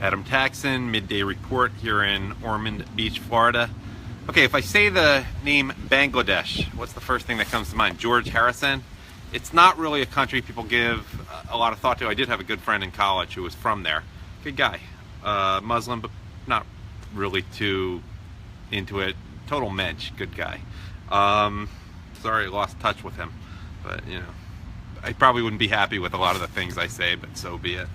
Adam Taxon, Midday Report here in Ormond Beach, Florida. Okay, if I say the name Bangladesh, what's the first thing that comes to mind? George Harrison. It's not really a country people give a lot of thought to. I did have a good friend in college who was from there. Good guy. Muslim, but not really too into it. Total mensch. Good guy. Sorry I lost touch with him. But, you know, I probably wouldn't be happy with a lot of the things I say, but so be it.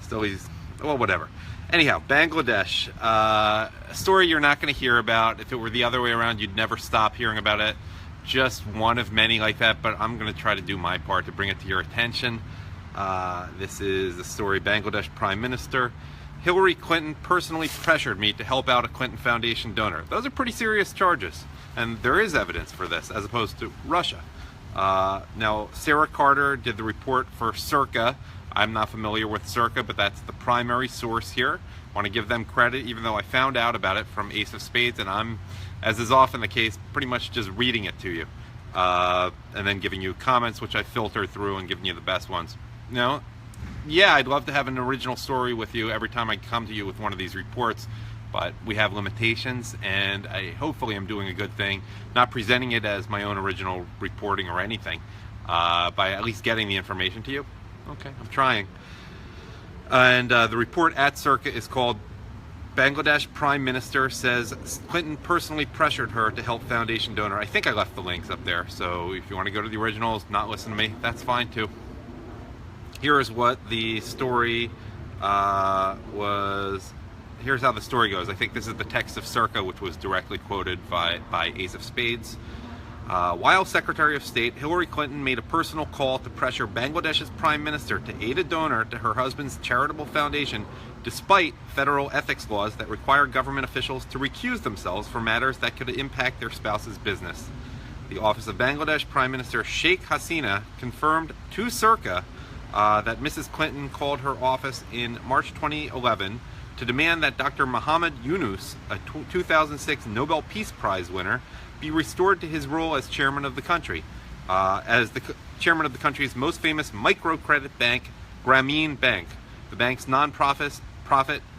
Still, he's, well, whatever. Anyhow, Bangladesh, a story you're not going to hear about. If it were the other way around, you'd never stop hearing about it. Just one of many like that, but I'm going to try to do my part to bring it to your attention. This is the story: Bangladesh Prime Minister Hillary Clinton personally pressured me to help out a Clinton Foundation donor. Those are pretty serious charges, and there is evidence for this, as opposed to Russia. Now, Sarah Carter did the report for Circa. I'm not familiar with Circa, but that's the primary source here. I want to give them credit, even though I found out about it from Ace of Spades, and I'm, as is often the case, pretty much just reading it to you, and then giving you comments, which I filter through and giving you the best ones. No, yeah, I'd love to have an original story with you every time I come to you with one of these reports, but we have limitations, and hopefully I'm doing a good thing, not presenting it as my own original reporting or anything, by at least getting the information to you. Okay, I'm trying. And the report at Circa is called Bangladesh Prime Minister Says Clinton Personally Pressured Her to Help Foundation Donor. I think I left the links up there, so if you want to go to the originals, not listen to me, that's fine too. Here is what the story was. Here's how the story goes. I think this is the text of Circa, which was directly quoted by Ace of Spades. While Secretary of State, Hillary Clinton made a personal call to pressure Bangladesh's Prime Minister to aid a donor to her husband's charitable foundation, despite federal ethics laws that require government officials to recuse themselves for matters that could impact their spouse's business. The Office of Bangladesh Prime Minister Sheikh Hasina confirmed to Circa that Mrs. Clinton called her office in March 2011 to demand that Dr. Muhammad Yunus, a 2006 Nobel Peace Prize winner, be restored to his role as chairman of the country, as the chairman of the country's most famous microcredit bank, Grameen Bank. The bank's non-profit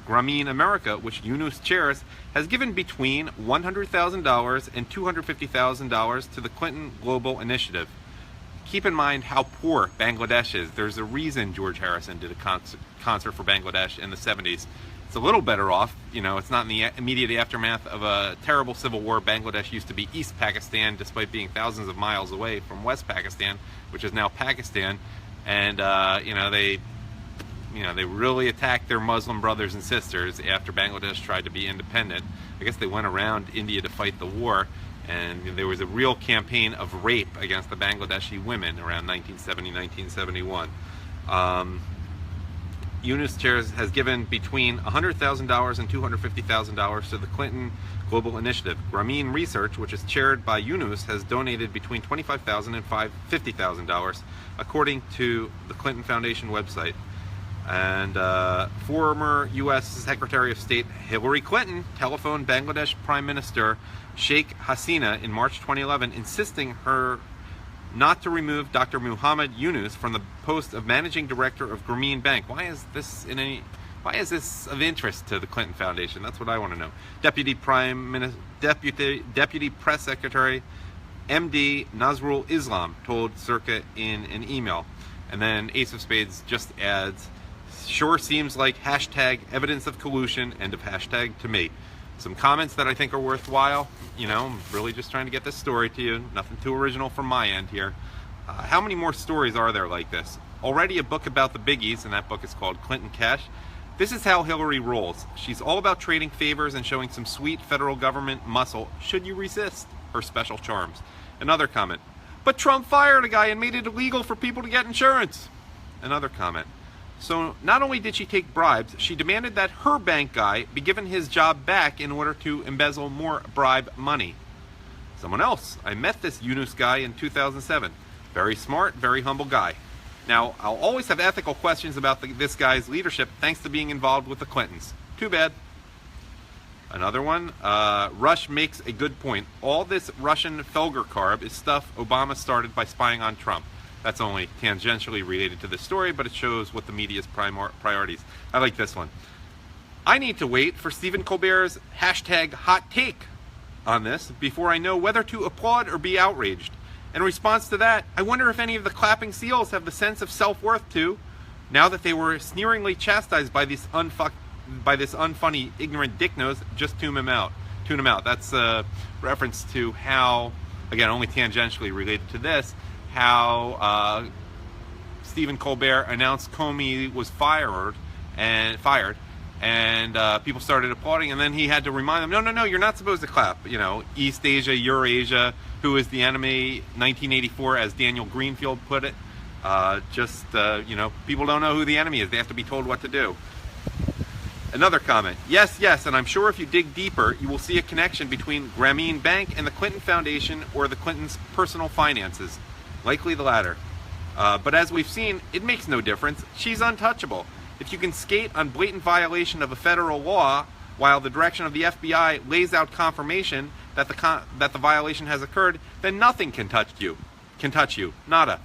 Grameen America, which Yunus chairs, has given between $100,000 and $250,000 to the Clinton Global Initiative. Keep in mind how poor Bangladesh is. There's a reason George Harrison did a concert for Bangladesh in the 70s. It's a little better off, you know, it's not in the immediate aftermath of a terrible civil war. Bangladesh used to be East Pakistan, despite being thousands of miles away from West Pakistan, which is now Pakistan. And, they really attacked their Muslim brothers and sisters after Bangladesh tried to be independent. I guess they went around India to fight the war, and there was a real campaign of rape against the Bangladeshi women around 1970, 1971. Yunus chairs has given between $100,000 and $250,000 to the Clinton Global Initiative. Grameen Research, which is chaired by Yunus, has donated between $25,000 and $50,000, according to the Clinton Foundation website. And former U.S. Secretary of State Hillary Clinton telephoned Bangladesh Prime Minister Sheikh Hasina in March 2011, insisting her not to remove Dr. Muhammad Yunus from the post of managing director of Grameen Bank. Why is this of interest to the Clinton Foundation? That's what I want to know. Deputy Press Secretary MD Nazrul Islam told Circa in an email. And then Ace of Spades just adds, sure seems like hashtag evidence of collusion, end of hashtag to me. Some comments that I think are worthwhile. You know, I'm really just trying to get this story to you. Nothing too original from my end here. How many more stories are there like this? Already a book about the biggies, and that book is called Clinton Cash. This is how Hillary rolls. She's all about trading favors and showing some sweet federal government muscle should you resist her special charms. Another comment. But Trump fired a guy and made it illegal for people to get insurance. Another comment. So not only did she take bribes, she demanded that her bank guy be given his job back in order to embezzle more bribe money. Someone else. I met this Yunus guy in 2007. Very smart, very humble guy. Now, I'll always have ethical questions about this guy's leadership thanks to being involved with the Clintons. Too bad. Another one. Rush makes a good point. All this Russian Felger carb is stuff Obama started by spying on Trump. That's only tangentially related to this story, but it shows what the media's priorities. I like this one. I need to wait for Stephen Colbert's hashtag hot take on this before I know whether to applaud or be outraged. In response to that, I wonder if any of the clapping seals have the sense of self-worth too, now that they were sneeringly chastised by this unfunny, ignorant dicknose. Just tune him out. Tune him out. That's a reference to how, again, only tangentially related to this, how Stephen Colbert announced Comey was fired, and people started applauding, and then he had to remind them, no, you're not supposed to clap. You know, East Asia, Eurasia, who is the enemy, 1984, as Daniel Greenfield put it. People don't know who the enemy is. They have to be told what to do. Another comment. Yes, and I'm sure if you dig deeper, you will see a connection between Grameen Bank and the Clinton Foundation or the Clintons' personal finances. Likely the latter. But as we've seen, it makes no difference. She's untouchable. If you can skate on blatant violation of a federal law while the direction of the FBI lays out confirmation that the violation has occurred, then nothing can touch you. Nada.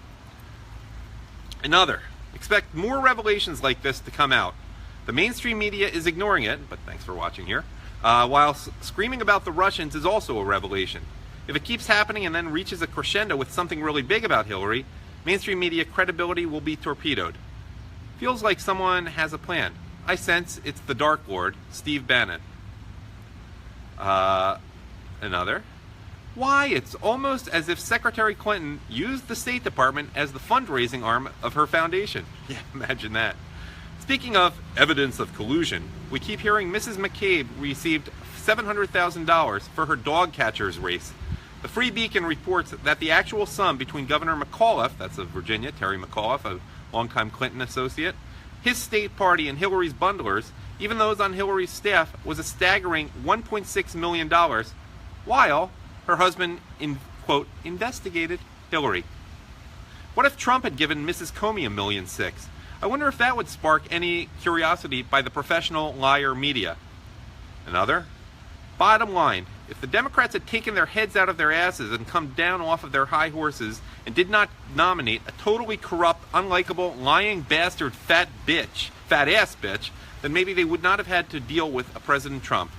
Another. Expect more revelations like this to come out. The mainstream media is ignoring it, but thanks for watching here, while screaming about the Russians is also a revelation. If it keeps happening and then reaches a crescendo with something really big about Hillary, mainstream media credibility will be torpedoed. Feels like someone has a plan. I sense it's the Dark Lord, Steve Bannon. Another. Why, it's almost as if Secretary Clinton used the State Department as the fundraising arm of her foundation. Yeah, imagine that. Speaking of evidence of collusion, we keep hearing Mrs. McCabe received $700,000 for her dog catcher's race. The Free Beacon reports that the actual sum between Governor McAuliffe, that's of Virginia, Terry McAuliffe, a longtime Clinton associate, his state party, and Hillary's bundlers, even those on Hillary's staff, was a staggering $1.6 million, while her husband, quote, investigated Hillary. What if Trump had given Mrs. Comey $1.6 million? I wonder if that would spark any curiosity by the professional liar media. Another. Bottom line, if the Democrats had taken their heads out of their asses and come down off of their high horses and did not nominate a totally corrupt, unlikable, lying bastard fat ass bitch, then maybe they would not have had to deal with a President Trump.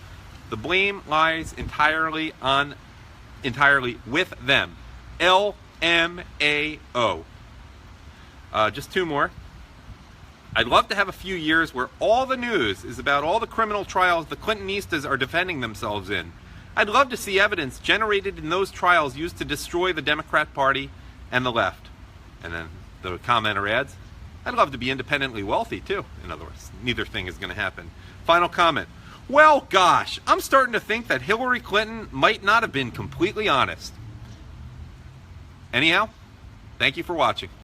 The blame lies entirely with them. LMAO. Just two more. I'd love to have a few years where all the news is about all the criminal trials the Clintonistas are defending themselves in. I'd love to see evidence generated in those trials used to destroy the Democrat Party and the left. And then the commenter adds, I'd love to be independently wealthy too. In other words, neither thing is going to happen. Final comment. Well, gosh, I'm starting to think that Hillary Clinton might not have been completely honest. Anyhow, thank you for watching.